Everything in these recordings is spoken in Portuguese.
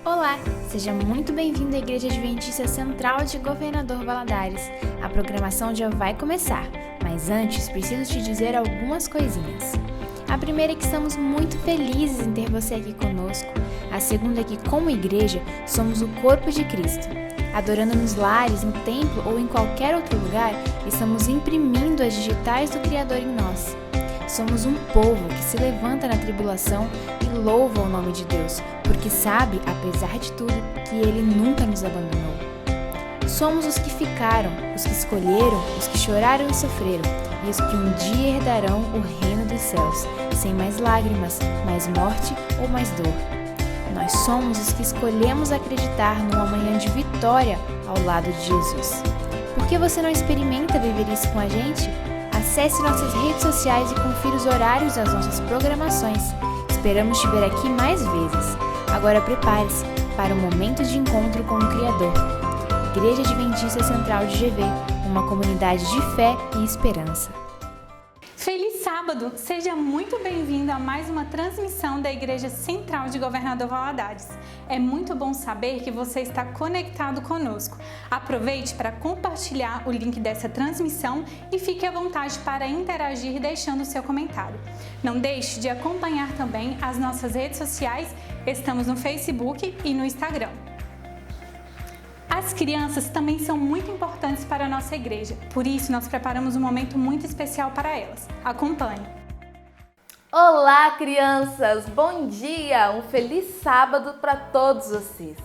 Olá, seja muito bem-vindo à Igreja Adventista Central de Governador Valadares. A programação já vai começar, mas antes preciso te dizer algumas coisinhas. A primeira é que estamos muito felizes em ter você aqui conosco. A segunda é que, como igreja, somos o corpo de Cristo. Adorando nos lares, no templo ou em qualquer outro lugar, estamos imprimindo as digitais do Criador em nós. Somos um povo que se levanta na tribulação e louva o nome de Deus, porque sabe, apesar de tudo, que Ele nunca nos abandonou. Somos os que ficaram, os que escolheram, os que choraram e sofreram, e os que um dia herdarão o reino dos céus, sem mais lágrimas, mais morte ou mais dor. Nós somos os que escolhemos acreditar num amanhã de vitória ao lado de Jesus. Por que você não experimenta viver isso com a gente? Acesse nossas redes sociais e confira os horários das nossas programações. Esperamos te ver aqui mais vezes. Agora prepare-se para um momento de encontro com o Criador. Igreja Adventista Central de GV, uma comunidade de fé e esperança. Feliz sábado! Seja muito bem-vindo a mais uma transmissão da Igreja Central de Governador Valadares. É muito bom saber que você está conectado conosco. Aproveite para compartilhar o link dessa transmissão e fique à vontade para interagir deixando o seu comentário. Não deixe de acompanhar também as nossas redes sociais, estamos no Facebook e no Instagram. As crianças também são muito importantes para a nossa igreja, por isso nós preparamos um momento muito especial para elas. Acompanhe! Olá, crianças! Bom dia! Um feliz sábado para todos vocês!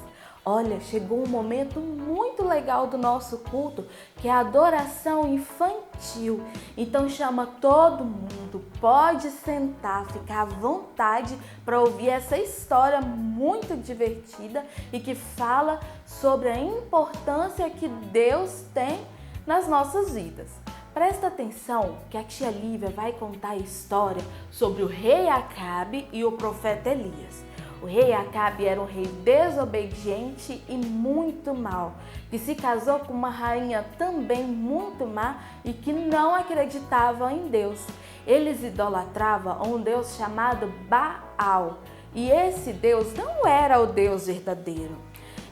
Olha, chegou um momento muito legal do nosso culto, que é a adoração infantil. Então chama todo mundo, pode sentar, ficar à vontade para ouvir essa história muito divertida e que fala sobre a importância que Deus tem nas nossas vidas. Presta atenção que a tia Lívia vai contar a história sobre o rei Acabe e o profeta Elias. O rei Acabe era um rei desobediente e muito mau, que se casou com uma rainha também muito má e que não acreditava em Deus. Eles idolatravam um Deus chamado Baal, e esse Deus não era o Deus verdadeiro.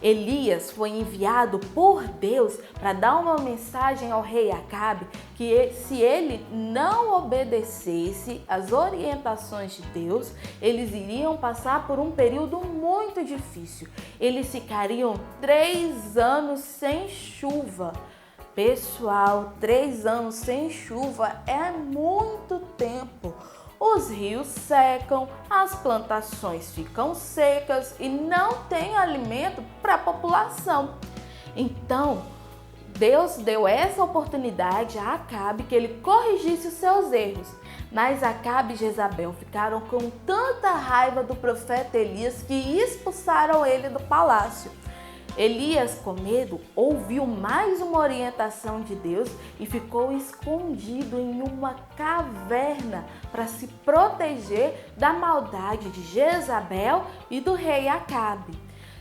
Elias foi enviado por Deus para dar uma mensagem ao rei Acabe que se ele não obedecesse às orientações de Deus, eles iriam passar por um período muito difícil. Eles ficariam 3 anos sem chuva. Pessoal, 3 anos sem chuva é muito tempo. Os rios secam, as plantações ficam secas e não tem alimento para a população. Então, Deus deu essa oportunidade a Acabe que ele corrigisse os seus erros. Mas Acabe e Jezabel ficaram com tanta raiva do profeta Elias que expulsaram ele do palácio. Elias, com medo, ouviu mais uma orientação de Deus e ficou escondido em uma caverna para se proteger da maldade de Jezabel e do rei Acabe.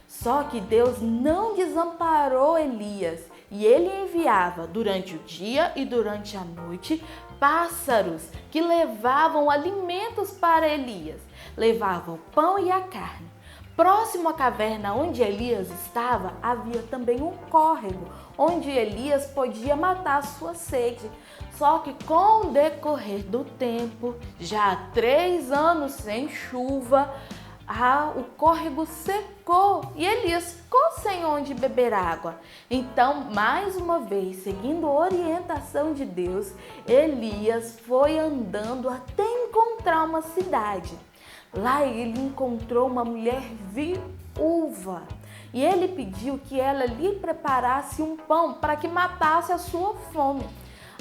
Só que Deus não desamparou Elias e ele enviava durante o dia e durante a noite pássaros que levavam alimentos para Elias, levavam o pão e a carne. Próximo à caverna onde Elias estava, havia também um córrego, onde Elias podia matar a sua sede. Só que com o decorrer do tempo, já há 3 anos sem chuva, o córrego secou e Elias ficou sem onde beber água. Então, mais uma vez, seguindo a orientação de Deus, Elias foi andando até encontrar uma cidade. Lá ele encontrou uma mulher viúva e ele pediu que ela lhe preparasse um pão para que matasse a sua fome.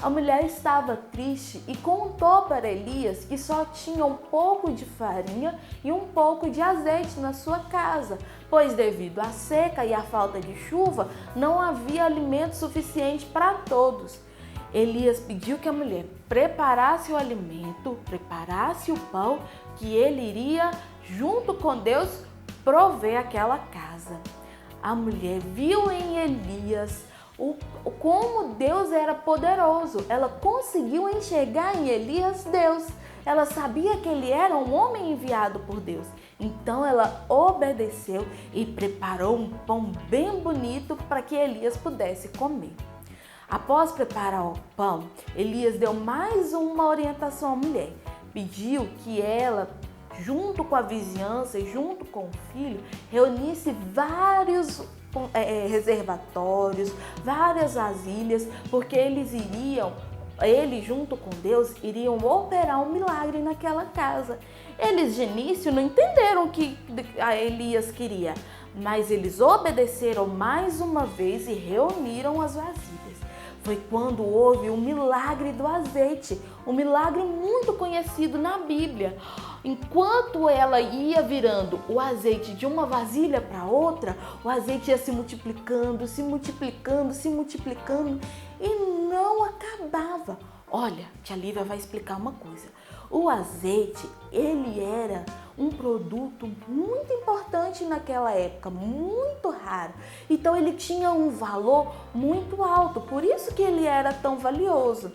A mulher estava triste e contou para Elias que só tinha um pouco de farinha e um pouco de azeite na sua casa, pois devido à seca e à falta de chuva, não havia alimento suficiente para todos. Elias pediu que a mulher preparasse o alimento, preparasse o pão, que ele iria, junto com Deus, prover aquela casa. A mulher viu em Elias como Deus era poderoso. Ela conseguiu enxergar em Elias Deus. Ela sabia que ele era um homem enviado por Deus. Então ela obedeceu e preparou um pão bem bonito para que Elias pudesse comer. Após preparar o pão, Elias deu mais uma orientação à mulher. Pediu que ela, junto com a vizinhança e junto com o filho, reunisse vários reservatórios, várias vasilhas, porque ele junto com Deus iriam operar um milagre naquela casa. Eles de início não entenderam o que Elias queria, mas eles obedeceram mais uma vez e reuniram as vasilhas. Foi quando houve o milagre do azeite, um milagre muito conhecido na Bíblia. Enquanto ela ia virando o azeite de uma vasilha para outra, o azeite ia se multiplicando, se multiplicando, se multiplicando e não acabava. Olha, tia Lívia vai explicar uma coisa. O azeite, ele era um produto muito importante naquela época, muito raro. Então ele tinha um valor muito alto, por isso que ele era tão valioso.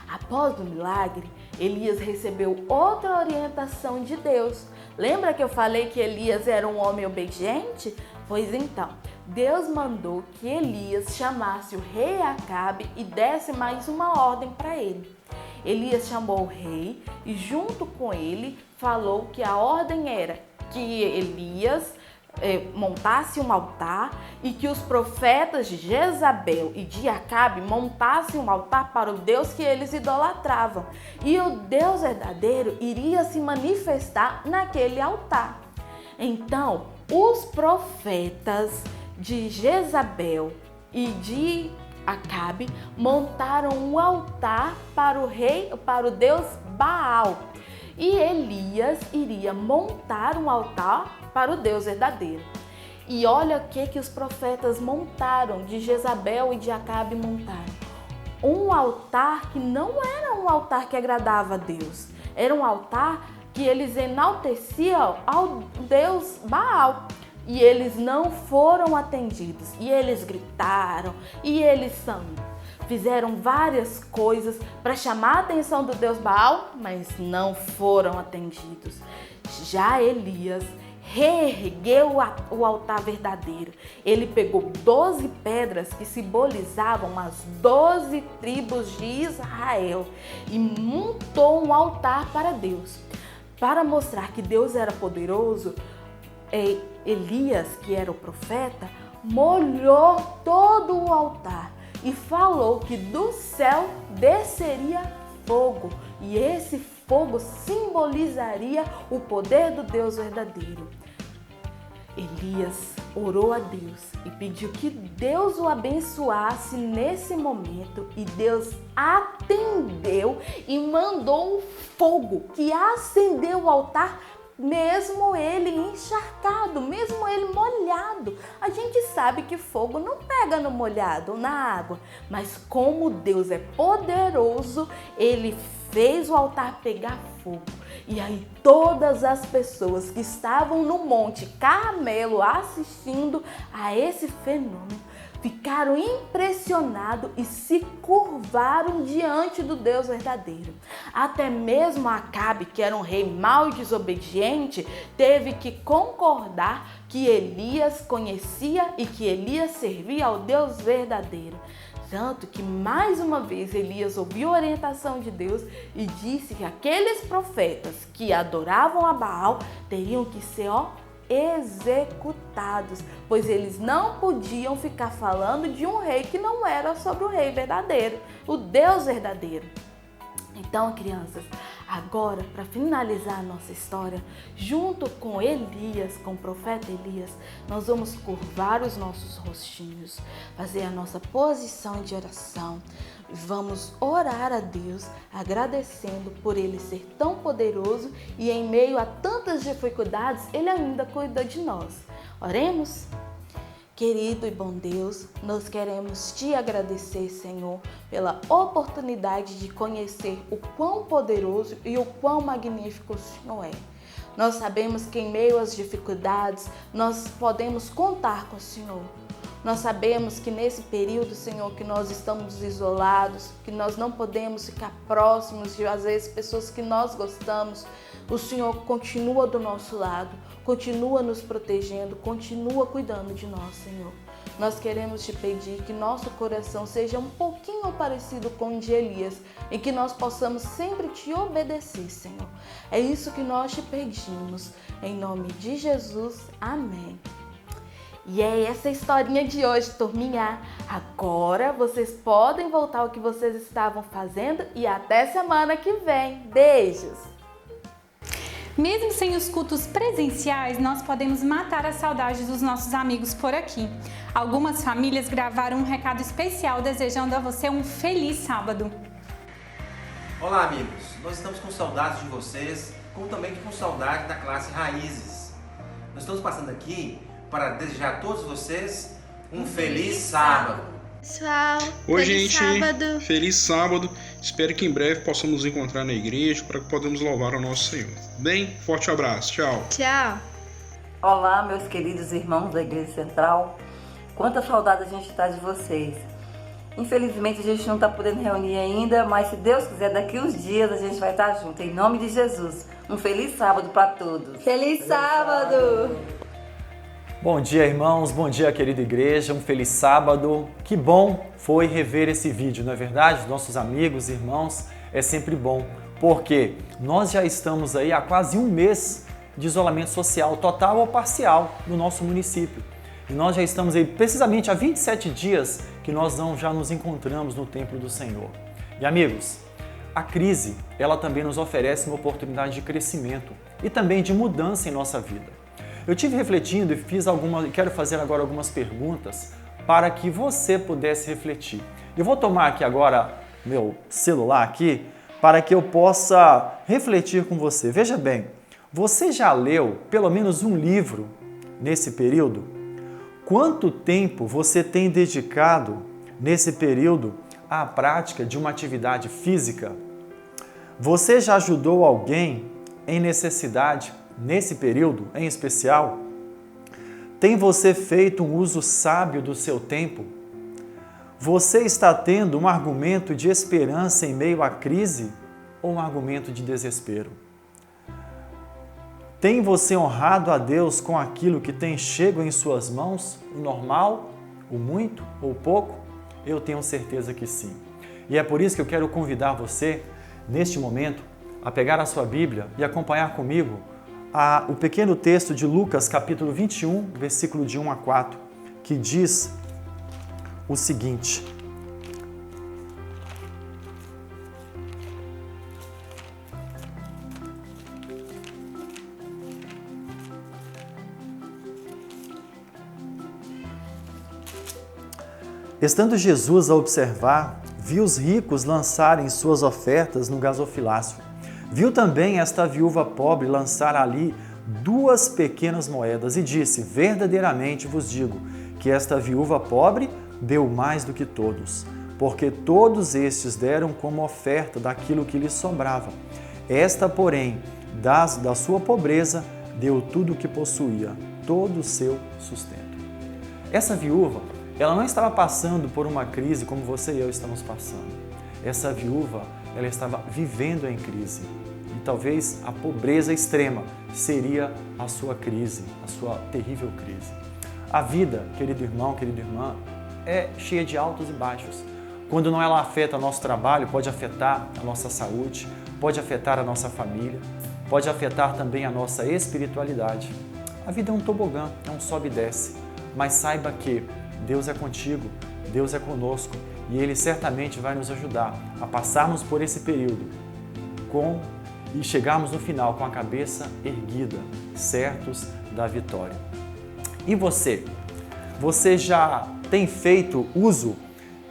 Após o milagre, Elias recebeu outra orientação de Deus. Lembra que eu falei que Elias era um homem obediente? Pois então, Deus mandou que Elias chamasse o rei Acabe e desse mais uma ordem para ele. Elias chamou o rei e junto com ele falou que a ordem era que Elias montasse um altar e que os profetas de Jezabel e de Acabe montassem um altar para o Deus que eles idolatravam. E o Deus verdadeiro iria se manifestar naquele altar. Então, os profetas de Jezabel e de Acabe montaram um altar para o Deus Baal. E Elias iria montar um altar para o Deus verdadeiro. E olha o que os profetas montaram, de Jezabel e de Acabe montaram. Um altar que não era um altar que agradava a Deus. Era um altar que eles enalteciam ao Deus Baal. E eles não foram atendidos. E eles gritaram, e eles fizeram várias coisas para chamar a atenção do Deus Baal, mas não foram atendidos. Já Elias reergueu o altar verdadeiro. Ele pegou 12 pedras que simbolizavam as 12 tribos de Israel e montou um altar para Deus. Para mostrar que Deus era poderoso, Elias, que era o profeta, molhou todo o altar e falou que do céu desceria fogo, e esse fogo simbolizaria o poder do Deus verdadeiro. Elias orou a Deus e pediu que Deus o abençoasse nesse momento, e Deus atendeu e mandou um fogo que acendeu o altar, mesmo ele encharcado, mesmo ele molhado. A gente sabe que fogo não pega no molhado, na água, mas como Deus é poderoso, ele fez o altar pegar fogo. E aí todas as pessoas que estavam no Monte Carmelo assistindo a esse fenômeno ficaram impressionados e se curvaram diante do Deus verdadeiro. Até mesmo Acabe, que era um rei mau e desobediente, teve que concordar que Elias conhecia e que Elias servia ao Deus verdadeiro. Tanto que mais uma vez Elias ouviu a orientação de Deus e disse que aqueles profetas que adoravam a Baal teriam que ser executados, pois eles não podiam ficar falando de um rei que não era sobre o rei verdadeiro, o Deus verdadeiro. Então, crianças, agora, para finalizar a nossa história, junto com Elias, com o profeta Elias, nós vamos curvar os nossos rostinhos, fazer a nossa posição de oração. Vamos orar a Deus, agradecendo por Ele ser tão poderoso e em meio a tantas dificuldades, Ele ainda cuida de nós. Oremos? Querido e bom Deus, nós queremos Te agradecer, Senhor, pela oportunidade de conhecer o quão poderoso e o quão magnífico o Senhor é. Nós sabemos que em meio às dificuldades, nós podemos contar com o Senhor. Nós sabemos que nesse período, Senhor, que nós estamos isolados, que nós não podemos ficar próximos de, às vezes, pessoas que nós gostamos, o Senhor continua do nosso lado, continua nos protegendo, continua cuidando de nós, Senhor. Nós queremos te pedir que nosso coração seja um pouquinho parecido com o de Elias, em que nós possamos sempre te obedecer, Senhor. É isso que nós te pedimos, em nome de Jesus, amém. E é essa a historinha de hoje, turminha. Agora vocês podem voltar ao que vocês estavam fazendo e até semana que vem. Beijos! Mesmo sem os cultos presenciais, nós podemos matar a saudade dos nossos amigos por aqui. Algumas famílias gravaram um recado especial desejando a você um feliz sábado. Olá, amigos! Nós estamos com saudades de vocês, como também com saudade da classe Raízes. Nós estamos passando aqui para desejar a todos vocês um feliz sábado. Pessoal, Oi, feliz gente, sábado. Feliz sábado. Espero que em breve possamos nos encontrar na igreja para que possamos louvar ao nosso Senhor. Bem, forte abraço. Tchau. Tchau. Olá, meus queridos irmãos da Igreja Central. Quanta saudade a gente está de vocês. Infelizmente a gente não está podendo reunir ainda, mas se Deus quiser, daqui uns dias a gente vai estar junto. Em nome de Jesus. Um feliz sábado para todos. Feliz sábado. Bom dia, irmãos, bom dia, querida igreja, um feliz sábado. Que bom foi rever esse vídeo, não é verdade? Nossos amigos, irmãos, é sempre bom, porque nós já estamos aí há quase um mês de isolamento social, total ou parcial, no nosso município. E nós já estamos aí precisamente há 27 dias que nós já nos encontramos no templo do Senhor. E amigos, a crise, ela também nos oferece uma oportunidade de crescimento e também de mudança em nossa vida. Eu tive refletindo e quero fazer agora algumas perguntas para que você pudesse refletir. Eu vou tomar aqui agora meu celular aqui para que eu possa refletir com você. Veja bem, você já leu pelo menos um livro nesse período? Quanto tempo você tem dedicado nesse período à prática de uma atividade física? Você já ajudou alguém em necessidade nesse período em especial? Tem você feito um uso sábio do seu tempo? Você está tendo um argumento de esperança em meio à crise ou um argumento de desespero? Tem você honrado a Deus com aquilo que tem chego em suas mãos, o normal, o muito ou o pouco? Eu tenho certeza que sim. E é por isso que eu quero convidar você, neste momento, a pegar a sua Bíblia e acompanhar comigo o pequeno texto de Lucas, capítulo 21, versículo de 1 a 4, que diz o seguinte: Estando Jesus a observar, viu os ricos lançarem suas ofertas no gasofilácio. Viu também esta viúva pobre lançar ali 2 pequenas moedas e disse: verdadeiramente vos digo que esta viúva pobre deu mais do que todos, porque todos estes deram como oferta daquilo que lhes sobrava. Esta, porém, da sua pobreza, deu tudo o que possuía, todo o seu sustento. Essa viúva, ela não estava passando por uma crise como você e eu estamos passando. Essa viúva, ela estava vivendo em crise. E talvez a pobreza extrema seria a sua crise, a sua terrível crise. A vida, querido irmão, querida irmã, é cheia de altos e baixos. Quando não ela afeta o nosso trabalho, pode afetar a nossa saúde, pode afetar a nossa família, pode afetar também a nossa espiritualidade. A vida é um tobogã, é um sobe e desce. Mas saiba que Deus é contigo, Deus é conosco e Ele certamente vai nos ajudar a passarmos por esse período e chegarmos no final com a cabeça erguida, certos da vitória. E você? Você já tem feito uso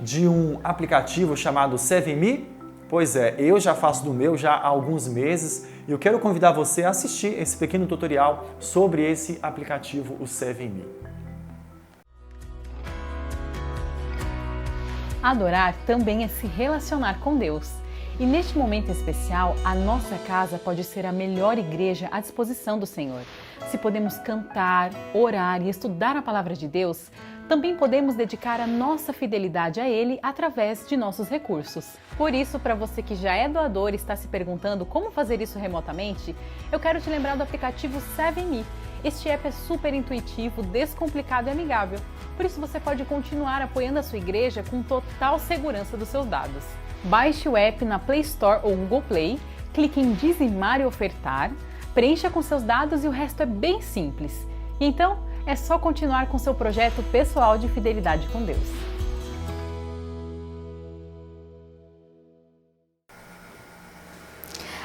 de um aplicativo chamado 7Me? Pois é, eu já faço do meu já há alguns meses e eu quero convidar você a assistir esse pequeno tutorial sobre esse aplicativo, o 7Me. Adorar também é se relacionar com Deus. E neste momento especial, a nossa casa pode ser a melhor igreja à disposição do Senhor. Se podemos cantar, orar e estudar a palavra de Deus, também podemos dedicar a nossa fidelidade a Ele através de nossos recursos. Por isso, para você que já é doador e está se perguntando como fazer isso remotamente, eu quero te lembrar do aplicativo 7Me. Este app é super intuitivo, descomplicado e amigável. Por isso você pode continuar apoiando a sua igreja com total segurança dos seus dados. Baixe o app na Play Store ou Google Play, clique em dizimar e ofertar, preencha com seus dados e o resto é bem simples. E então, é só continuar com seu projeto pessoal de fidelidade com Deus.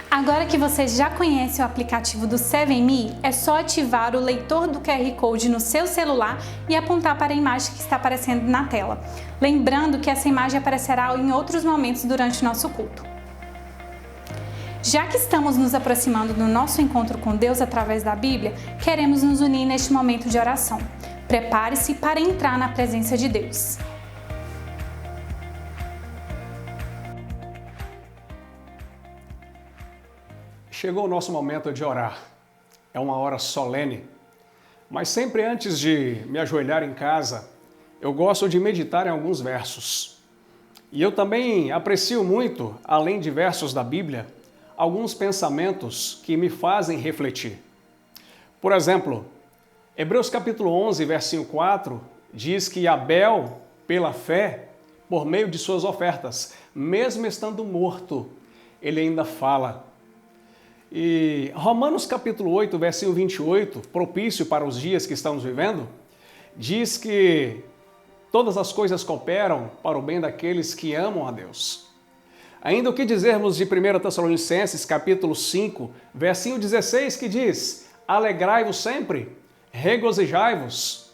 Agora que você já conhece o aplicativo do 7Me, é só ativar o leitor do QR Code no seu celular e apontar para a imagem que está aparecendo na tela. Lembrando que essa imagem aparecerá em outros momentos durante o nosso culto. Já que estamos nos aproximando do nosso encontro com Deus através da Bíblia, queremos nos unir neste momento de oração. Prepare-se para entrar na presença de Deus. Chegou o nosso momento de orar. É uma hora solene, mas sempre antes de me ajoelhar em casa, eu gosto de meditar em alguns versos. E eu também aprecio muito, além de versos da Bíblia, alguns pensamentos que me fazem refletir. Por exemplo, Hebreus capítulo 11, versinho 4, diz que Abel, pela fé, por meio de suas ofertas, mesmo estando morto, ele ainda fala. E Romanos capítulo 8, versinho 28, propício para os dias que estamos vivendo, diz que todas as coisas cooperam para o bem daqueles que amam a Deus. Ainda o que dizermos de 1 Tessalonicenses capítulo 5, versinho 16, que diz: alegrai-vos sempre, regozijai-vos.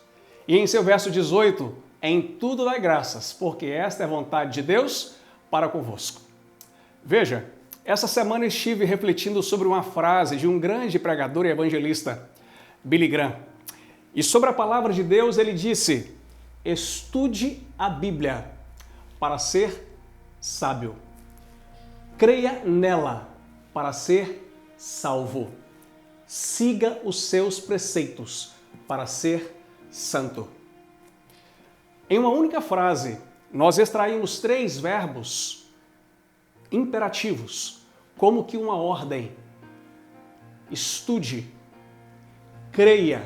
E em seu verso 18, em tudo dai graças, porque esta é a vontade de Deus para convosco. Veja, essa semana estive refletindo sobre uma frase de um grande pregador e evangelista, Billy Graham. E sobre a palavra de Deus ele disse: estude a Bíblia para ser sábio. Creia nela para ser salvo. Siga os seus preceitos para ser santo. Em uma única frase, nós extraímos 3 verbos imperativos, como que uma ordem. Estude, creia,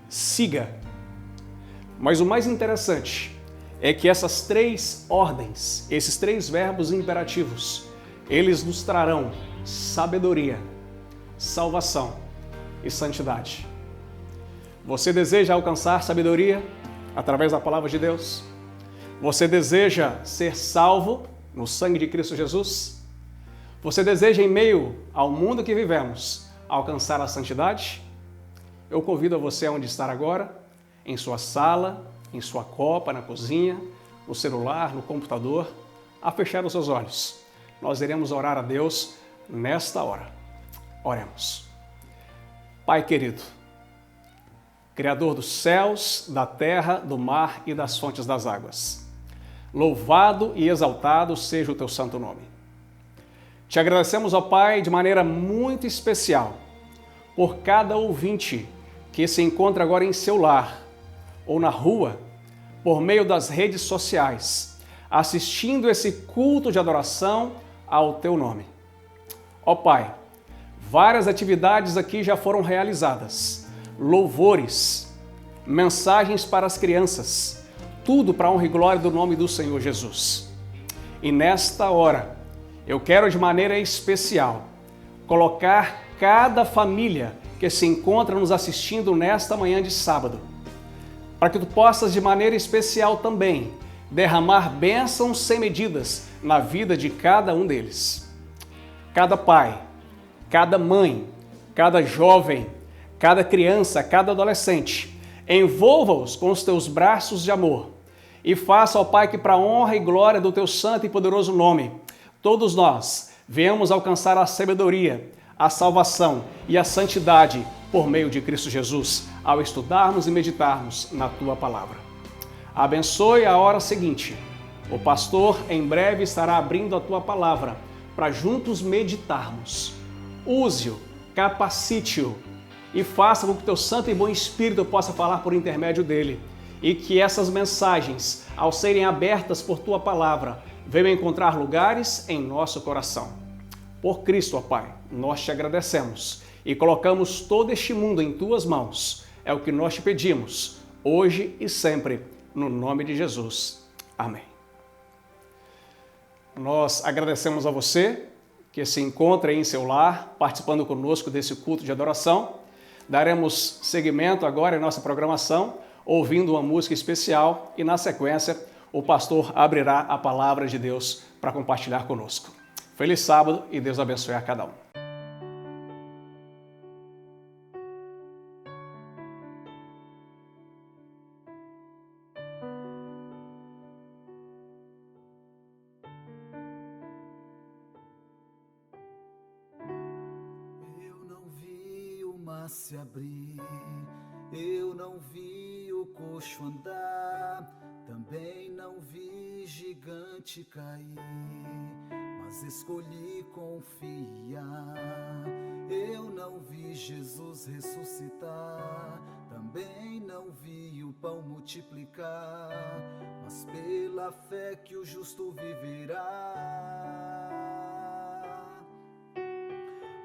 siga. Mas o mais interessante é que essas 3 ordens, esses 3 verbos imperativos, eles nos trarão sabedoria, salvação e santidade. Você deseja alcançar sabedoria através da palavra de Deus? Você deseja ser salvo no sangue de Cristo Jesus? Você deseja, em meio ao mundo que vivemos, alcançar a santidade? Eu convido a você, onde estar agora, em sua sala, em sua copa, na cozinha, no celular, no computador, a fechar os seus olhos. Nós iremos orar a Deus nesta hora. Oremos. Pai querido, Criador dos céus, da terra, do mar e das fontes das águas, louvado e exaltado seja o teu santo nome. Te agradecemos, ó Pai, de maneira muito especial por cada ouvinte que se encontra agora em seu lar ou na rua, por meio das redes sociais, assistindo esse culto de adoração ao teu nome. Ó Pai, várias atividades aqui já foram realizadas, louvores, mensagens para as crianças, tudo para a honra e glória do nome do Senhor Jesus. E nesta hora, eu quero de maneira especial colocar cada família que se encontra nos assistindo nesta manhã de sábado, para que tu possas de maneira especial também derramar bênçãos sem medidas na vida de cada um deles. Cada pai, cada mãe, cada jovem, cada criança, cada adolescente, envolva-os com os teus braços de amor e faça, ó Pai, que para a honra e glória do teu santo e poderoso nome, todos nós venhamos alcançar a sabedoria, a salvação e a santidade por meio de Cristo Jesus, ao estudarmos e meditarmos na tua palavra. Abençoe a hora seguinte. O pastor em breve estará abrindo a tua palavra para juntos meditarmos. Use-o, capacite-o e faça com que o teu santo e bom Espírito possa falar por intermédio dele e que essas mensagens, ao serem abertas por Tua palavra, venham encontrar lugares em nosso coração. Por Cristo, ó Pai, nós te agradecemos e colocamos todo este mundo em Tuas mãos. É o que nós te pedimos, hoje e sempre, no nome de Jesus. Amém. Nós agradecemos a você que se encontra aí em seu lar, participando conosco desse culto de adoração. Daremos seguimento agora em nossa programação, ouvindo uma música especial e, na sequência, o pastor abrirá a palavra de Deus para compartilhar conosco. Feliz sábado e Deus abençoe a cada um. Se abrir, eu não vi o coxo andar, também não vi gigante cair, mas escolhi confiar. Eu não vi Jesus ressuscitar, também não vi o pão multiplicar, mas pela fé que o justo viverá.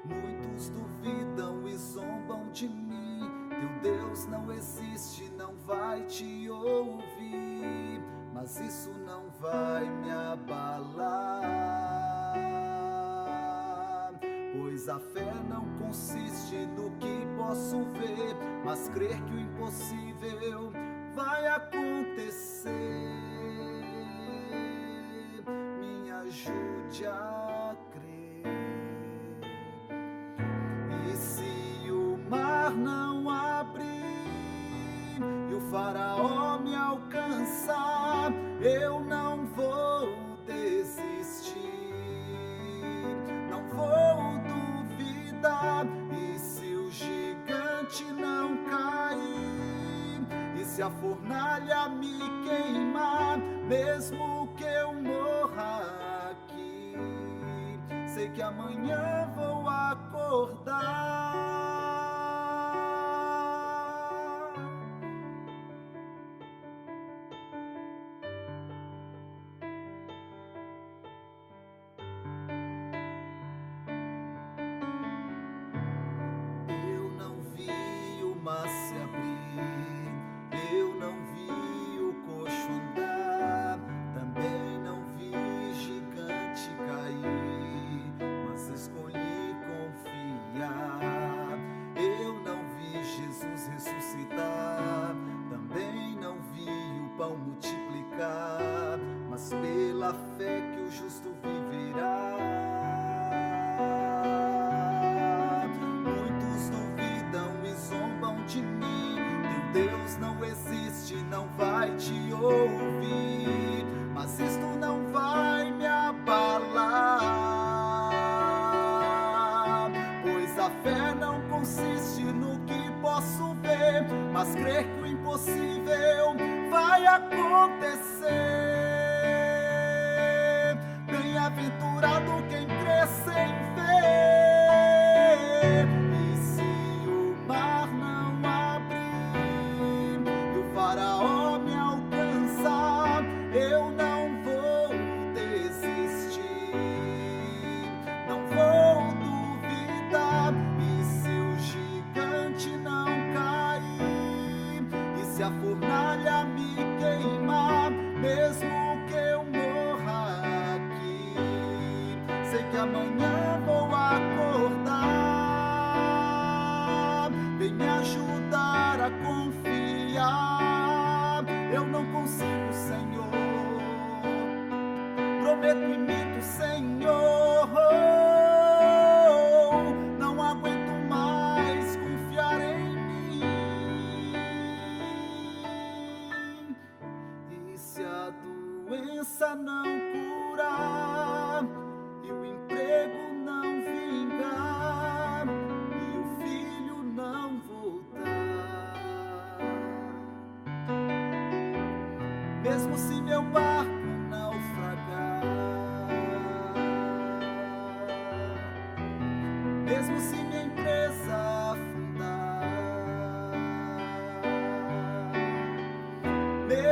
Muitos duvidam e zombam de mim, teu Deus não existe, não vai te ouvir, mas isso não vai me abalar, pois a fé não consiste no que posso ver, mas crer que o impossível vai acontecer. Me ajude a crer. E se o mar não abrir e o faraó me alcançar, eu não vou desistir, não vou duvidar. E se o gigante não cair, e se a fornalha me queimar, mesmo que eu morra aqui, sei que amanhã vou acordar. Eu não vi o mar se abrir, eu não vi o coxo andar, também não vi gigante cair, mas escolhi confiar. Eu não vi Jesus ressuscitar, também não vi o pão multiplicar, mas pela fé que o justo viverá. Muitos duvidam e zombam de mim, teu Deus não existe, não vai te ouvir, mas isto não vai me abalar, pois a fé não consiste no que posso ver, mas crer que o impossível vai acontecer. Bem-aventurado quem crê sem ver. E se o mar não abrir e o faraó me alcançar, eu não vou desistir, não vou duvidar. E se o gigante não cair, e se a fornalha me queimar, mesmo que eu morra aqui, sei que amanhã vou acordar. Vem me ajudar a confiar. Eu não consigo, Senhor, prometo e imito, Senhor. Não aguento mais confiar em mim. E se a doença não curar, e o emprego não vingar, e o filho não voltar, mesmo se meu barco naufragar, mesmo se minha empresa afundar,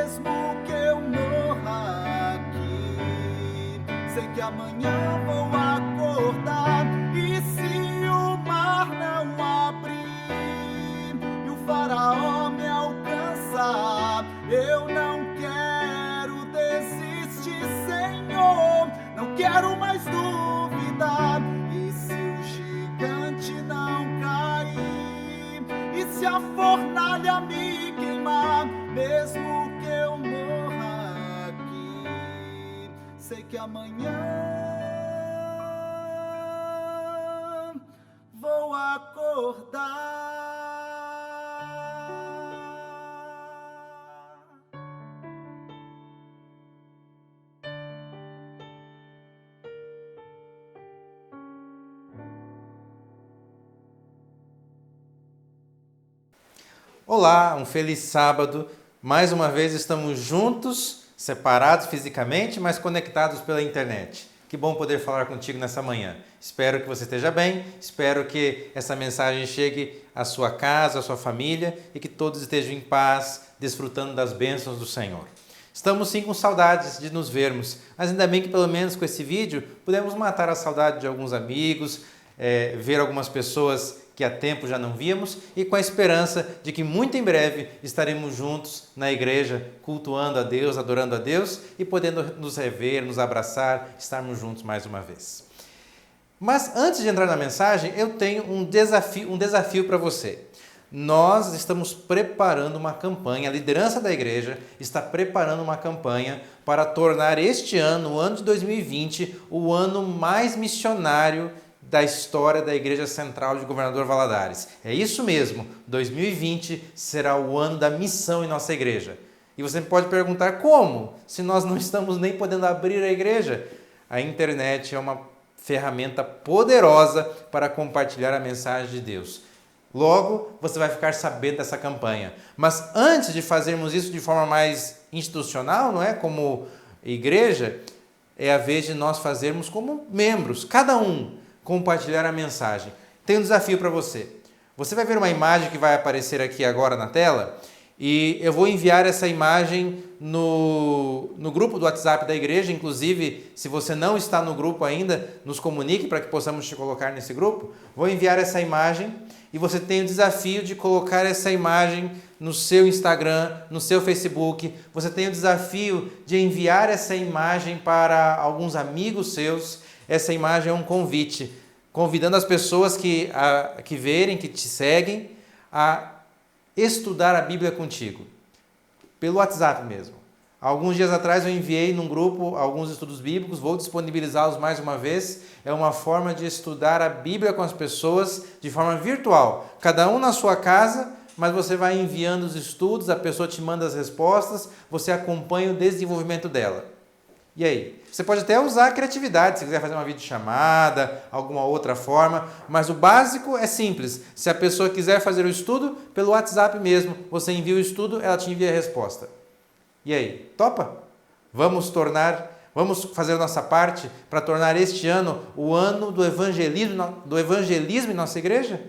mesmo que eu morra aqui. Sei que amanhã vou acordar, e se o mar não abrir e o faraó me alcançar, eu não quero desistir, Senhor, não quero mais duvidar. E se o gigante não cair, e se a fornalha me queimar, mesmo que eu morra aqui, sei que amanhã vou acordar. Olá, um feliz sábado. Mais uma vez estamos juntos, separados fisicamente, mas conectados pela internet. Que bom poder falar contigo nessa manhã. Espero que você esteja bem, espero que essa mensagem chegue à sua casa, à sua família e que todos estejam em paz, desfrutando das bênçãos do Senhor. Estamos sim com saudades de nos vermos, mas ainda bem que pelo menos com esse vídeo podemos matar a saudade de alguns amigos, ver algumas pessoas que há tempo já não víamos e com a esperança de que muito em breve estaremos juntos na igreja, cultuando a Deus, adorando a Deus e podendo nos rever, nos abraçar, estarmos juntos mais uma vez. Mas antes de entrar na mensagem, eu tenho um desafio para você. Nós estamos preparando uma campanha, a liderança da igreja está preparando uma campanha para tornar este ano, o ano de 2020, o ano mais missionário da história da Igreja Central de Governador Valadares. É isso mesmo, 2020 será o ano da missão em nossa igreja. E você pode perguntar como, se nós não estamos nem podendo abrir a igreja? A internet é uma ferramenta poderosa para compartilhar a mensagem de Deus. Logo, você vai ficar sabendo dessa campanha. Mas antes de fazermos isso de forma mais institucional, não é? Como igreja, é a vez de nós fazermos como membros, cada um, compartilhar a mensagem. Tem um desafio para você. Você vai ver uma imagem que vai aparecer aqui agora na tela e eu vou enviar essa imagem no grupo do WhatsApp da igreja. Inclusive, se você não está no grupo ainda, nos comunique para que possamos te colocar nesse grupo. Vou enviar essa imagem e você tem o desafio de colocar essa imagem no seu Instagram, no seu Facebook. Você tem o desafio de enviar essa imagem para alguns amigos seus. Essa imagem é um convite, convidando as pessoas que verem, que te seguem, a estudar a Bíblia contigo, pelo WhatsApp mesmo. Alguns dias atrás eu enviei num grupo alguns estudos bíblicos, vou disponibilizá-los mais uma vez. É uma forma de estudar a Bíblia com as pessoas de forma virtual. Cada um na sua casa, mas você vai enviando os estudos, a pessoa te manda as respostas, você acompanha o desenvolvimento dela. E aí? Você pode até usar a criatividade, se quiser fazer uma videochamada, alguma outra forma, mas o básico é simples. Se a pessoa quiser fazer o estudo, pelo WhatsApp mesmo, você envia o estudo, ela te envia a resposta. E aí? Topa? Vamos fazer a nossa parte para tornar este ano o ano do evangelismo em nossa igreja?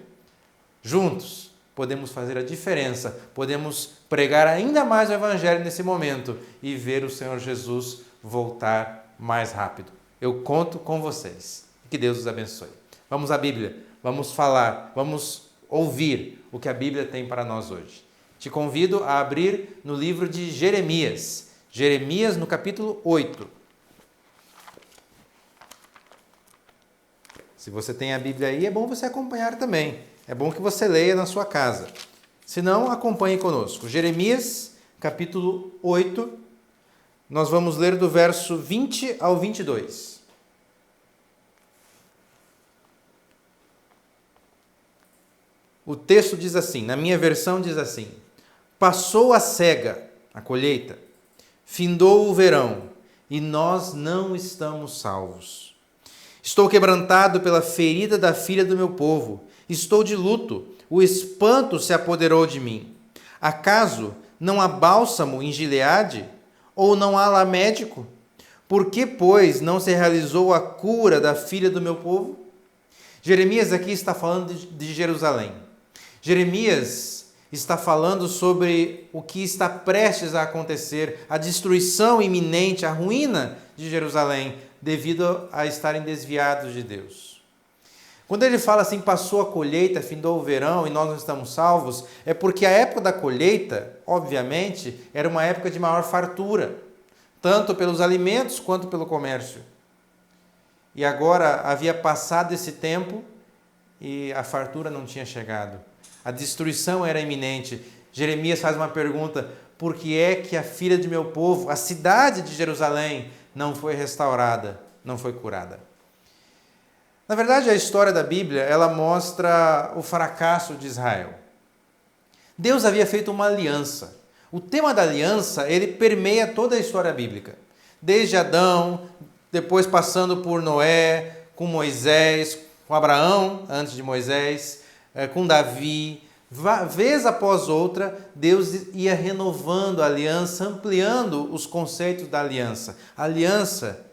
Juntos podemos fazer a diferença, podemos pregar ainda mais o evangelho nesse momento e ver o Senhor Jesus voltar mais rápido. Eu conto com vocês. Que Deus os abençoe. Vamos à Bíblia, vamos falar, vamos ouvir o que a Bíblia tem para nós hoje. Te convido a abrir no livro de Jeremias. Jeremias no capítulo 8. Se você tem a Bíblia aí, é bom você acompanhar também. É bom que você leia na sua casa. Se não, acompanhe conosco. Jeremias, capítulo 8. Nós vamos ler do verso 20 ao 22. O texto diz assim, na minha versão diz assim: passou a cega, a colheita, findou o verão, e nós não estamos salvos. Estou quebrantado pela ferida da filha do meu povo, estou de luto, o espanto se apoderou de mim. Acaso não há bálsamo em Gileade? Ou não há lá médico? Por que, pois, não se realizou a cura da filha do meu povo? Jeremias aqui está falando de Jerusalém. Jeremias, está falando sobre o que está prestes a acontecer, a destruição iminente, a ruína de Jerusalém, devido a estarem desviados de Deus. Quando ele fala assim, passou a colheita, findou o verão e nós não estamos salvos, é porque a época da colheita, obviamente, era uma época de maior fartura, tanto pelos alimentos quanto pelo comércio. E agora havia passado esse tempo e a fartura não tinha chegado. A destruição era iminente. Jeremias faz uma pergunta: por que é que a filha de meu povo, a cidade de Jerusalém, não foi restaurada, não foi curada? Na verdade, a história da Bíblia, ela mostra o fracasso de Israel. Deus havia feito uma aliança. O tema da aliança, ele permeia toda a história bíblica. Desde Adão, depois passando por Noé, com Moisés, com Abraão, antes de Moisés, com Davi, vez após outra, Deus ia renovando a aliança, ampliando os conceitos da aliança. A aliança,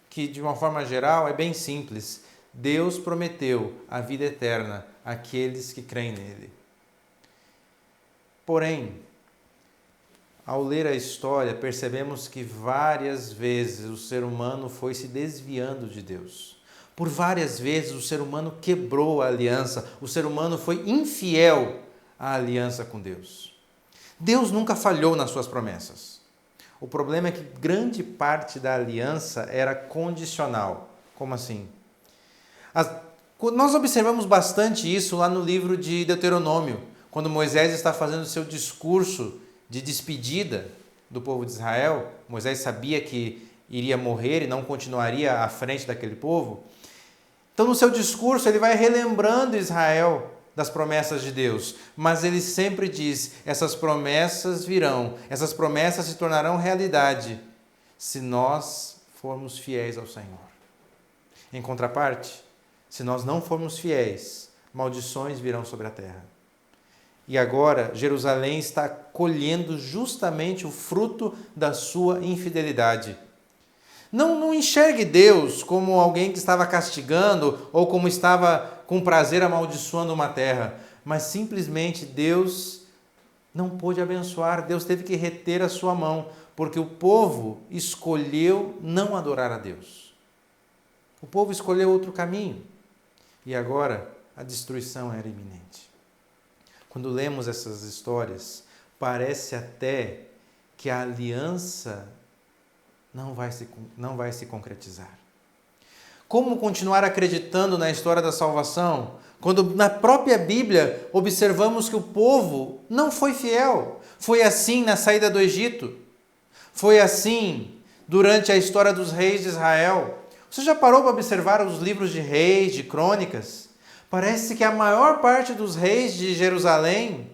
que de uma forma geral é bem simples, Deus prometeu a vida eterna àqueles que creem nele. Porém, ao ler a história, percebemos que várias vezes o ser humano foi se desviando de Deus. Por várias vezes o ser humano quebrou a aliança, o ser humano foi infiel à aliança com Deus. Deus nunca falhou nas suas promessas. O problema é que grande parte da aliança era condicional. Como assim? Nós observamos bastante isso lá no livro de Deuteronômio, quando Moisés está fazendo seu discurso de despedida do povo de Israel. Moisés sabia que iria morrer e não continuaria à frente daquele povo. Então, no seu discurso, ele vai relembrando Israel das promessas de Deus, mas ele sempre diz: essas promessas virão, essas promessas se tornarão realidade se nós formos fiéis ao Senhor. Em contraparte, se nós não formos fiéis, maldições virão sobre a terra. E agora, Jerusalém está colhendo justamente o fruto da sua infidelidade. Não enxergue Deus como alguém que estava castigando ou como estava com prazer amaldiçoando uma terra, mas simplesmente Deus não pôde abençoar, Deus teve que reter a sua mão, porque o povo escolheu não adorar a Deus. O povo escolheu outro caminho e agora a destruição era iminente. Quando lemos essas histórias, parece até que a aliança não vai se concretizar. Como continuar acreditando na história da salvação, quando na própria Bíblia observamos que o povo não foi fiel? Foi assim na saída do Egito. Foi assim durante a história dos reis de Israel. Você já parou para observar os livros de reis, de crônicas? Parece que a maior parte dos reis de Jerusalém,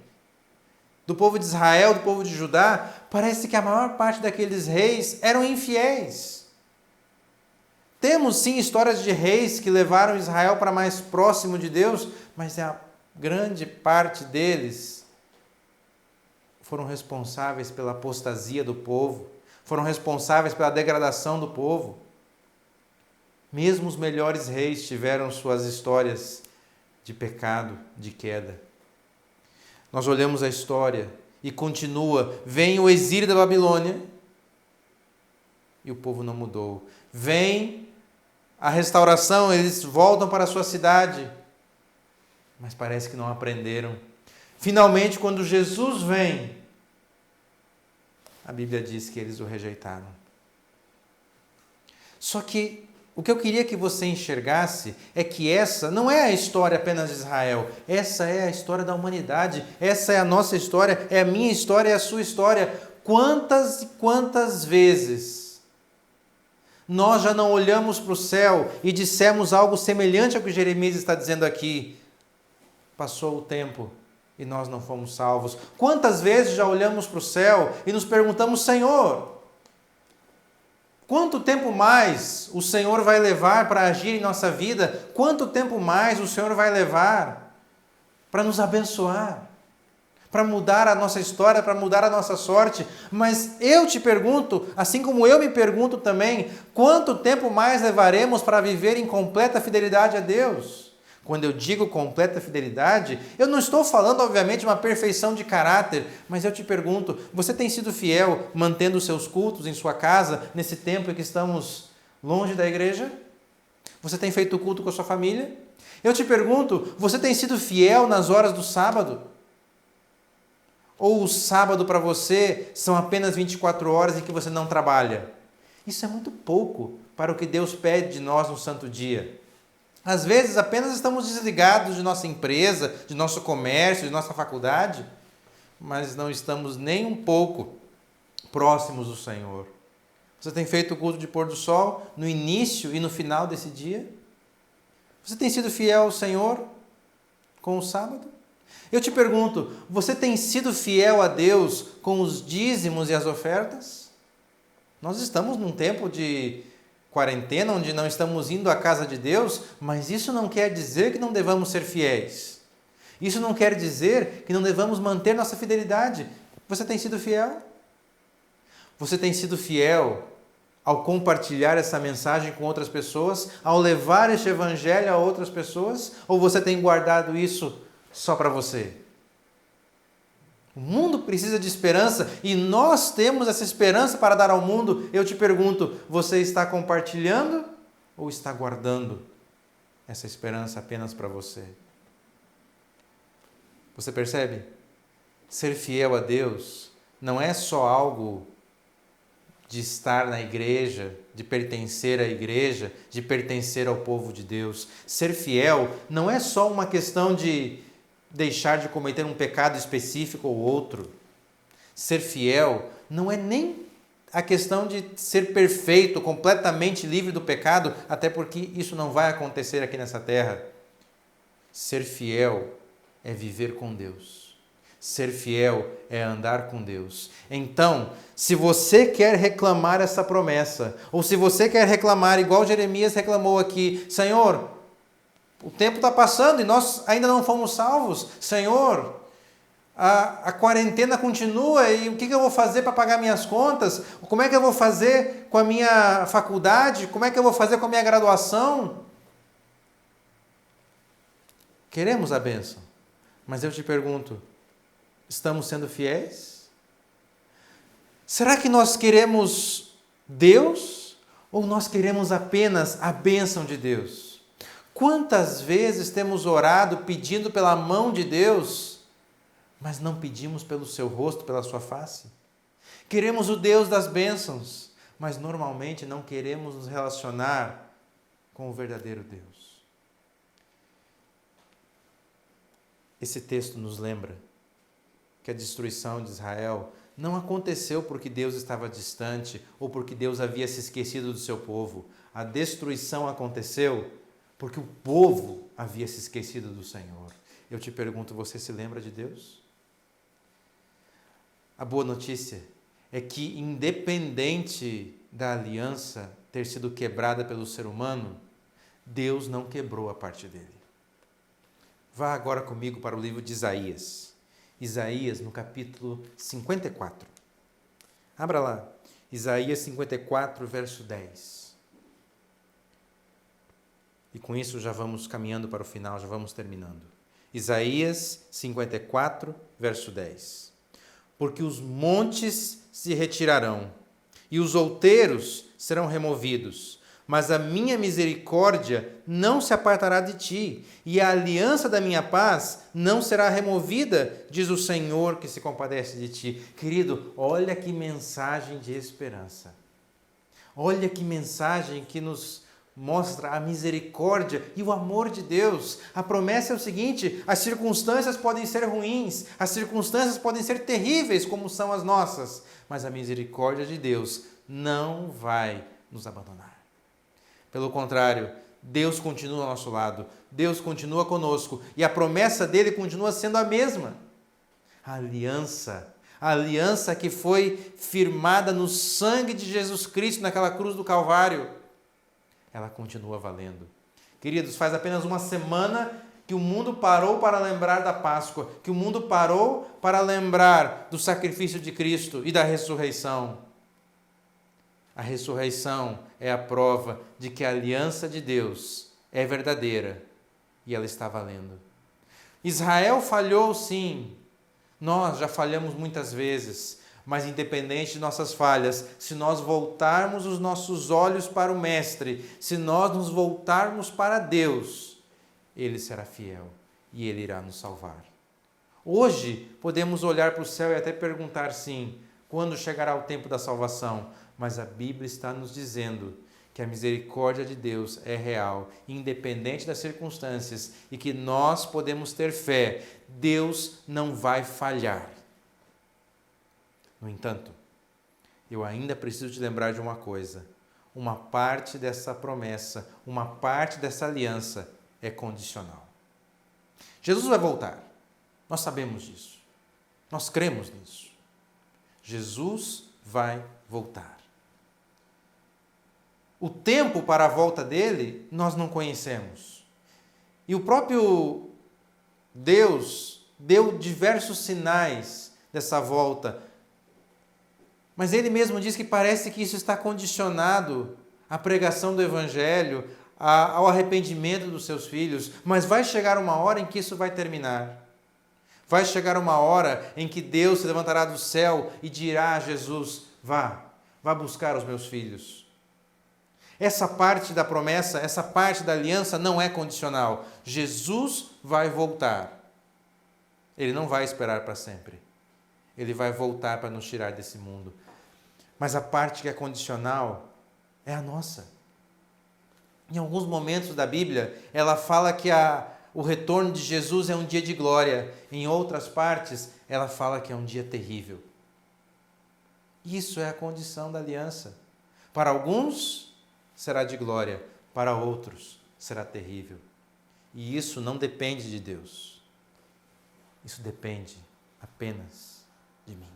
do povo de Israel, do povo de Judá, parece que a maior parte daqueles reis eram infiéis. Temos sim histórias de reis que levaram Israel para mais próximo de Deus, mas a grande parte deles foram responsáveis pela apostasia do povo, foram responsáveis pela degradação do povo. Mesmo os melhores reis tiveram suas histórias de pecado, de queda. Nós olhamos a história e continua. Vem o exílio da Babilônia e o povo não mudou. Vem a restauração, eles voltam para a sua cidade, mas parece que não aprenderam. Finalmente, quando Jesus vem, a Bíblia diz que eles o rejeitaram. Só que o que eu queria que você enxergasse é que essa não é a história apenas de Israel. Essa é a história da humanidade. Essa é a nossa história, é a minha história, é a sua história. Quantas e quantas vezes nós já não olhamos para o céu e dissemos algo semelhante ao que Jeremias está dizendo aqui? Passou o tempo e nós não fomos salvos. Quantas vezes já olhamos para o céu e nos perguntamos: Senhor, quanto tempo mais o Senhor vai levar para agir em nossa vida? Quanto tempo mais o Senhor vai levar para nos abençoar? Para mudar a nossa história, para mudar a nossa sorte? Mas eu te pergunto, assim como eu me pergunto também, quanto tempo mais levaremos para viver em completa fidelidade a Deus? Quando eu digo completa fidelidade, eu não estou falando, obviamente, de uma perfeição de caráter, mas eu te pergunto, você tem sido fiel mantendo os seus cultos em sua casa, nesse tempo em que estamos longe da igreja? Você tem feito culto com a sua família? Eu te pergunto, você tem sido fiel nas horas do sábado? Ou o sábado para você são apenas 24 horas em que você não trabalha? Isso é muito pouco para o que Deus pede de nós no santo dia. Às vezes apenas estamos desligados de nossa empresa, de nosso comércio, de nossa faculdade, mas não estamos nem um pouco próximos do Senhor. Você tem feito o culto de pôr do sol no início e no final desse dia? Você tem sido fiel ao Senhor com o sábado? Eu te pergunto, você tem sido fiel a Deus com os dízimos e as ofertas? Nós estamos num tempo de quarentena, onde não estamos indo à casa de Deus, mas isso não quer dizer que não devamos ser fiéis. Isso não quer dizer que não devamos manter nossa fidelidade. Você tem sido fiel? Você tem sido fiel ao compartilhar essa mensagem com outras pessoas, ao levar este evangelho a outras pessoas? Ou você tem guardado isso só para você? O mundo precisa de esperança e nós temos essa esperança para dar ao mundo. Eu te pergunto, você está compartilhando ou está guardando essa esperança apenas para você? Você percebe? Ser fiel a Deus não é só algo de estar na igreja, de pertencer à igreja, de pertencer ao povo de Deus. Ser fiel não é só uma questão de deixar de cometer um pecado específico ou outro. Ser fiel não é nem a questão de ser perfeito, completamente livre do pecado, até porque isso não vai acontecer aqui nessa terra. Ser fiel é viver com Deus. Ser fiel é andar com Deus. Então, se você quer reclamar essa promessa, ou se você quer reclamar igual Jeremias reclamou aqui, Senhor, o tempo está passando e nós ainda não fomos salvos. Senhor, a quarentena continua e o que eu vou fazer para pagar minhas contas? Como é que eu vou fazer com a minha faculdade? Como é que eu vou fazer com a minha graduação? Queremos a bênção, mas eu te pergunto, estamos sendo fiéis? Será que nós queremos Deus ou nós queremos apenas a bênção de Deus? Quantas vezes temos orado pedindo pela mão de Deus, mas não pedimos pelo seu rosto, pela sua face? Queremos o Deus das bênçãos, mas normalmente não queremos nos relacionar com o verdadeiro Deus. Esse texto nos lembra que a destruição de Israel não aconteceu porque Deus estava distante ou porque Deus havia se esquecido do seu povo. A destruição aconteceu porque o povo havia se esquecido do Senhor. Eu te pergunto, você se lembra de Deus? A boa notícia é que, independente da aliança ter sido quebrada pelo ser humano, Deus não quebrou a parte dele. Vá agora comigo para o livro de Isaías. Isaías, no capítulo 54. Abra lá. Isaías 54, verso 10. E com isso já vamos caminhando para o final, já vamos terminando. Isaías 54, verso 10. Porque os montes se retirarão e os outeiros serão removidos, mas a minha misericórdia não se apartará de ti, e a aliança da minha paz não será removida, diz o Senhor que se compadece de ti. Querido, olha que mensagem de esperança. Olha que mensagem que nos mostra a misericórdia e o amor de Deus. A promessa é o seguinte: as circunstâncias podem ser ruins, as circunstâncias podem ser terríveis como são as nossas, mas a misericórdia de Deus não vai nos abandonar. Pelo contrário, Deus continua ao nosso lado, Deus continua conosco e a promessa dele continua sendo a mesma. A aliança que foi firmada no sangue de Jesus Cristo naquela cruz do Calvário, ela continua valendo. Queridos, faz apenas uma semana que o mundo parou para lembrar da Páscoa, que o mundo parou para lembrar do sacrifício de Cristo e da ressurreição. A ressurreição é a prova de que a aliança de Deus é verdadeira e ela está valendo. Israel falhou sim, nós já falhamos muitas vezes, mas independente de nossas falhas, se nós voltarmos os nossos olhos para o Mestre, se nós nos voltarmos para Deus, Ele será fiel e Ele irá nos salvar. Hoje podemos olhar para o céu e até perguntar sim, quando chegará o tempo da salvação? Mas a Bíblia está nos dizendo que a misericórdia de Deus é real, independente das circunstâncias, e que nós podemos ter fé. Deus não vai falhar. No entanto, eu ainda preciso te lembrar de uma coisa. Uma parte dessa promessa, uma parte dessa aliança é condicional. Jesus vai voltar. Nós sabemos disso. Nós cremos nisso. Jesus vai voltar. O tempo para a volta dele, nós não conhecemos. E o próprio Deus deu diversos sinais dessa volta. Mas ele mesmo diz que parece que isso está condicionado à pregação do Evangelho, ao arrependimento dos seus filhos. Mas vai chegar uma hora em que isso vai terminar. Vai chegar uma hora em que Deus se levantará do céu e dirá a Jesus: vá buscar os meus filhos. Essa parte da promessa, essa parte da aliança não é condicional. Jesus vai voltar. Ele não vai esperar para sempre. Ele vai voltar para nos tirar desse mundo. Mas a parte que é condicional é a nossa. Em alguns momentos da Bíblia, ela fala que o retorno de Jesus é um dia de glória. Em outras partes, ela fala que é um dia terrível. Isso é a condição da aliança. Para alguns, será de glória. Para outros, será terrível. E isso não depende de Deus. Isso depende apenas de mim.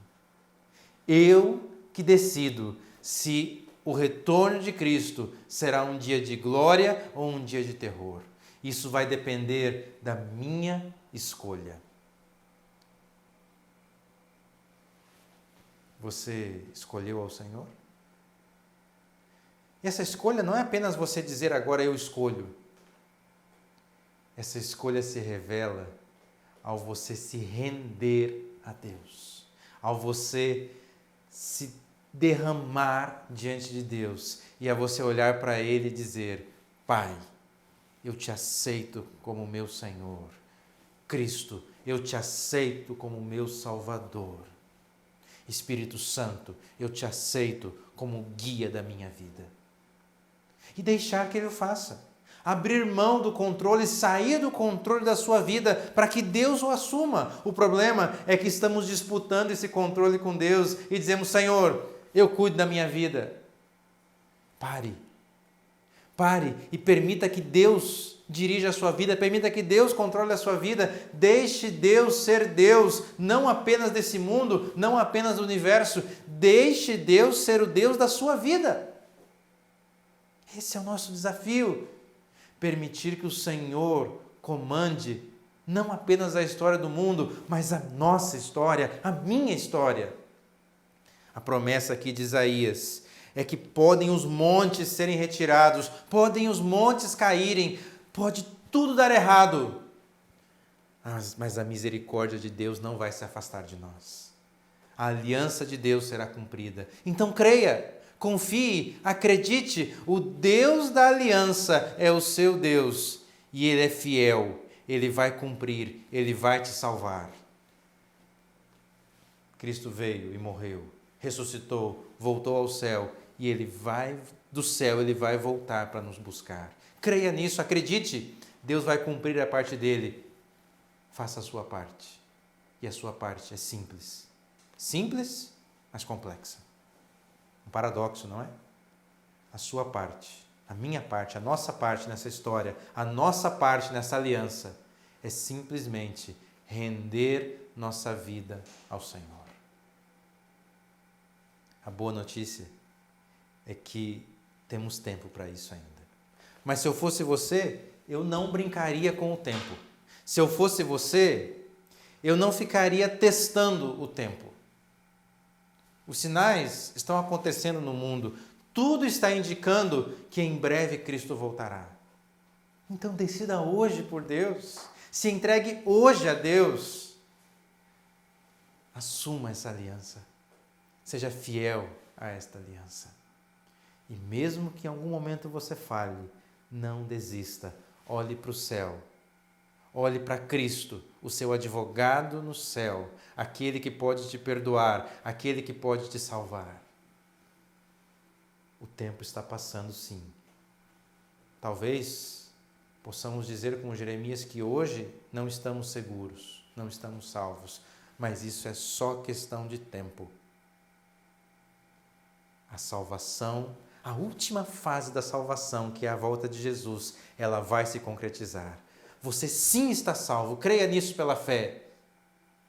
Eu que decido se o retorno de Cristo será um dia de glória ou um dia de terror. Isso vai depender da minha escolha. Você escolheu ao Senhor? E essa escolha não é apenas você dizer agora eu escolho. Essa escolha se revela ao você se render a Deus, ao você se derramar diante de Deus e a você olhar para Ele e dizer: Pai, eu te aceito como meu Senhor. Cristo, eu te aceito como meu Salvador. Espírito Santo, eu te aceito como guia da minha vida. E deixar que Ele o faça. Abrir mão do controle, sair do controle da sua vida para que Deus o assuma. O problema é que estamos disputando esse controle com Deus e dizemos: Senhor, eu cuido da minha vida. Pare e permita que Deus dirija a sua vida, permita que Deus controle a sua vida. Deixe Deus ser Deus, não apenas desse mundo, não apenas do universo. Deixe Deus ser o Deus da sua vida. Esse é o nosso desafio. Permitir que o Senhor comande não apenas a história do mundo, mas a nossa história, a minha história. A promessa aqui de Isaías é que podem os montes serem retirados, podem os montes caírem, pode tudo dar errado, mas a misericórdia de Deus não vai se afastar de nós. A aliança de Deus será cumprida. Então creia. Confie, acredite, o Deus da aliança é o seu Deus e Ele é fiel, Ele vai cumprir, Ele vai te salvar. Cristo veio e morreu, ressuscitou, voltou ao céu e Ele vai do céu, Ele vai voltar para nos buscar. Creia nisso, acredite, Deus vai cumprir a parte dEle. Faça a sua parte e a sua parte é simples, mas complexa. Um paradoxo, não é? A sua parte, a minha parte, a nossa parte nessa história, a nossa parte nessa aliança é simplesmente render nossa vida ao Senhor. A boa notícia é que temos tempo para isso ainda. Mas se eu fosse você, eu não brincaria com o tempo. Se eu fosse você, eu não ficaria testando o tempo. Os sinais estão acontecendo no mundo. Tudo está indicando que em breve Cristo voltará. Então decida hoje por Deus. Se entregue hoje a Deus. Assuma essa aliança. Seja fiel a esta aliança. E mesmo que em algum momento você falhe, não desista. Olhe para o céu. Olhe para Cristo, o seu advogado no céu, aquele que pode te perdoar, aquele que pode te salvar. O tempo está passando, sim. Talvez possamos dizer com Jeremias que hoje não estamos seguros, não estamos salvos, mas isso é só questão de tempo. A salvação, a última fase da salvação, que é a volta de Jesus, ela vai se concretizar. Você sim está salvo, creia nisso pela fé.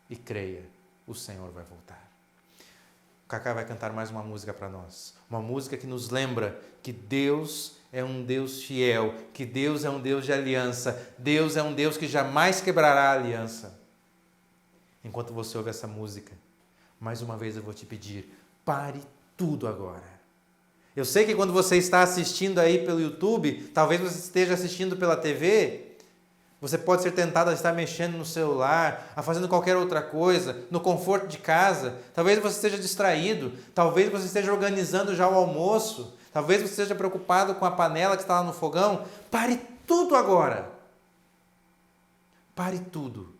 E creia, o Senhor vai voltar. O Cacá vai cantar mais uma música para nós. Uma música que nos lembra que Deus é um Deus fiel, que Deus é um Deus de aliança, Deus é um Deus que jamais quebrará a aliança. Enquanto você ouve essa música, mais uma vez eu vou te pedir, pare tudo agora. Eu sei que quando você está assistindo aí pelo YouTube, talvez você esteja assistindo pela TV, você pode ser tentado a estar mexendo no celular, a fazendo qualquer outra coisa, no conforto de casa. Talvez você esteja distraído, talvez você esteja organizando já o almoço, talvez você esteja preocupado com a panela que está lá no fogão. Pare tudo agora. Pare tudo.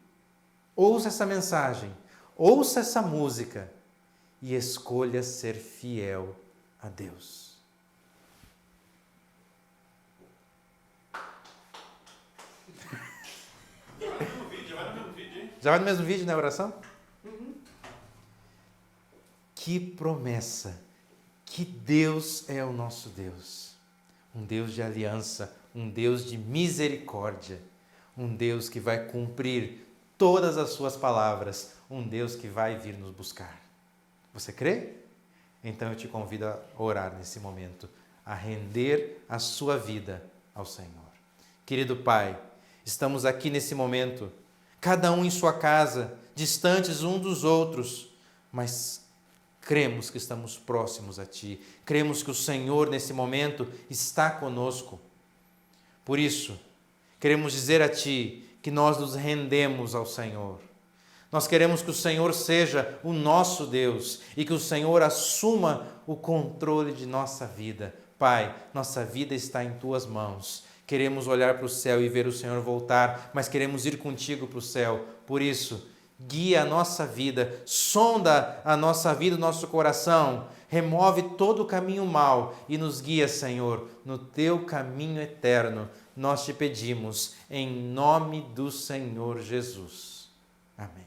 Ouça essa mensagem, ouça essa música e escolha ser fiel a Deus. Já vai no mesmo vídeo, né, a oração? Que promessa! Que Deus é o nosso Deus. Um Deus de aliança, um Deus de misericórdia, um Deus que vai cumprir todas as suas palavras, um Deus que vai vir nos buscar. Você crê? Então eu te convido a orar nesse momento, a render a sua vida ao Senhor. Querido Pai, estamos aqui nesse momento, cada um em sua casa, distantes um dos outros, mas cremos que estamos próximos a Ti. Cremos que o Senhor, nesse momento, está conosco. Por isso, queremos dizer a Ti que nós nos rendemos ao Senhor. Nós queremos que o Senhor seja o nosso Deus e que o Senhor assuma o controle de nossa vida. Pai, nossa vida está em Tuas mãos. Queremos olhar para o céu e ver o Senhor voltar, mas queremos ir contigo para o céu. Por isso, guia a nossa vida, sonda a nossa vida, o nosso coração, remove todo o caminho mau e nos guia, Senhor, no Teu caminho eterno. Nós te pedimos, em nome do Senhor Jesus. Amém.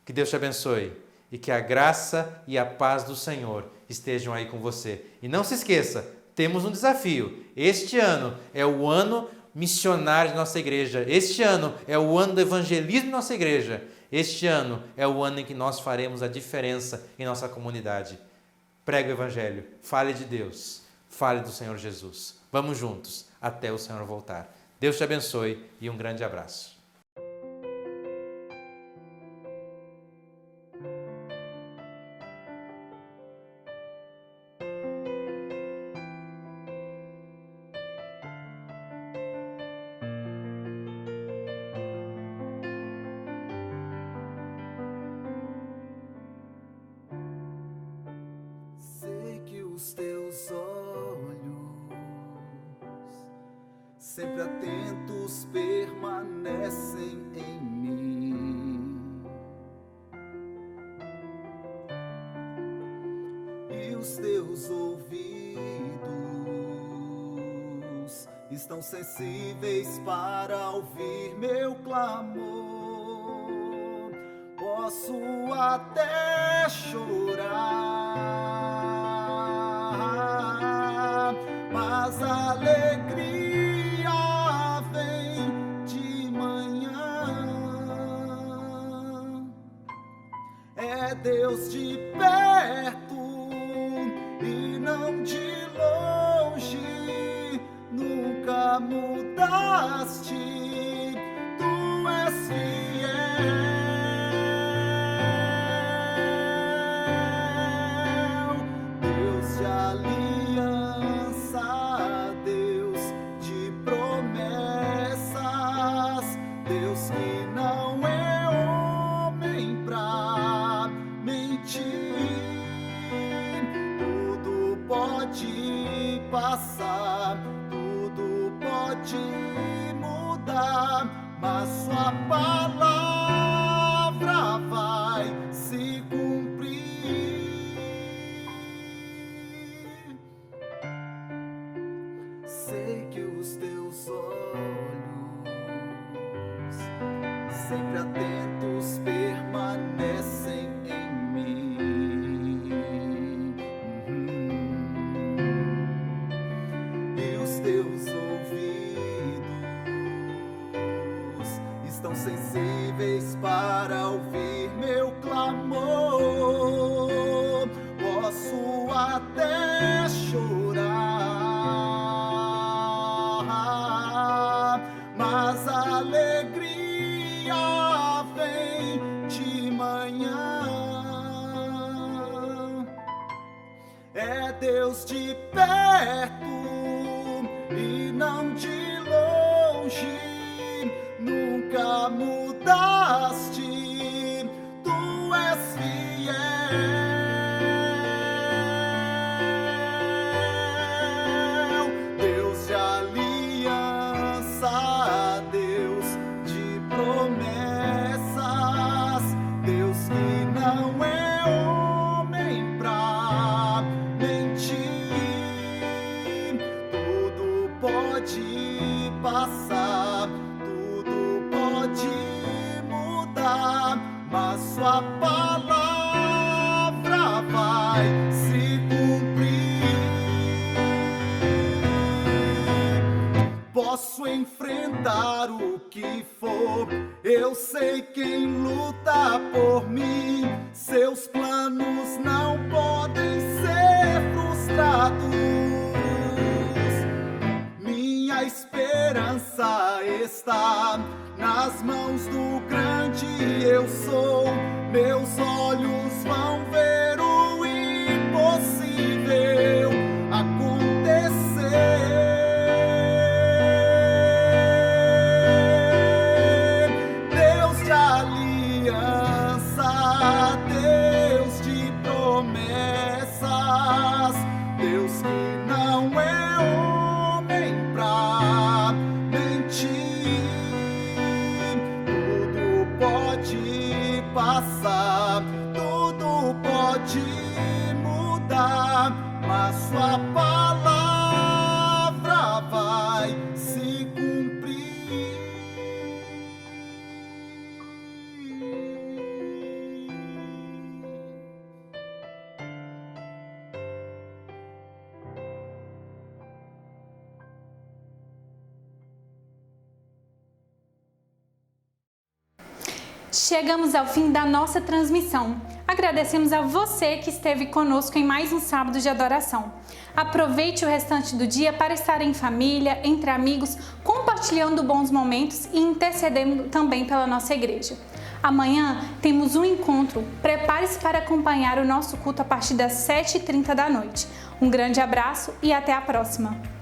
Que Deus te abençoe e que a graça e a paz do Senhor estejam aí com você. E não se esqueça, temos um desafio. Este ano é o ano missionário de nossa igreja. Este ano é o ano do evangelismo de nossa igreja. Este ano é o ano em que nós faremos a diferença em nossa comunidade. Pregue o evangelho, fale de Deus, fale do Senhor Jesus. Vamos juntos até o Senhor voltar. Deus te abençoe e um grande abraço. Os teus olhos, sempre atentos, permanecem em mim, e os teus ouvidos estão sensíveis para ouvir meu clamor. Posso até chorar, mas a alegria vem de manhã. É Deus de perto e não de longe. Nunca mudaste, Tu és fiel. Aliança, Deus de promessa. passar, tudo pode mudar, mas sua palavra vai se cumprir. Sei que os teus olhos, sempre atentos, permanecem em mim. E os teus ouvidos estão sensíveis para ouvir meu clamor. Posso até chorar, mas a alegria vem de manhã. É Deus de perto e não de longe. Nunca mudaste, tu és fiel. Deus de aliança, Deus de promessas, Deus que não é homem pra mentir. Tudo pode passar, tudo pode mudar, mas sua palavra vai se cumprir. Posso enfrentar o que for, eu sei quem luta por mim. Seus planos não podem ser frustrados. Minha esperança está nas mãos do grande eu sou. Meus olhos vão ver o impossível acontecer. Deus de aliança, Deus de promessas, Deus que não é homem pra mentir. Tudo pode passar, tudo pode mudar, mas sua palavra vai se cumprir. Chegamos ao fim da nossa transmissão. Agradecemos a você que esteve conosco em mais um sábado de adoração. Aproveite o restante do dia para estar em família, entre amigos, compartilhando bons momentos e intercedendo também pela nossa igreja. Amanhã temos um encontro. Prepare-se para acompanhar o nosso culto a partir das 7h30 da noite. Um grande abraço e até a próxima!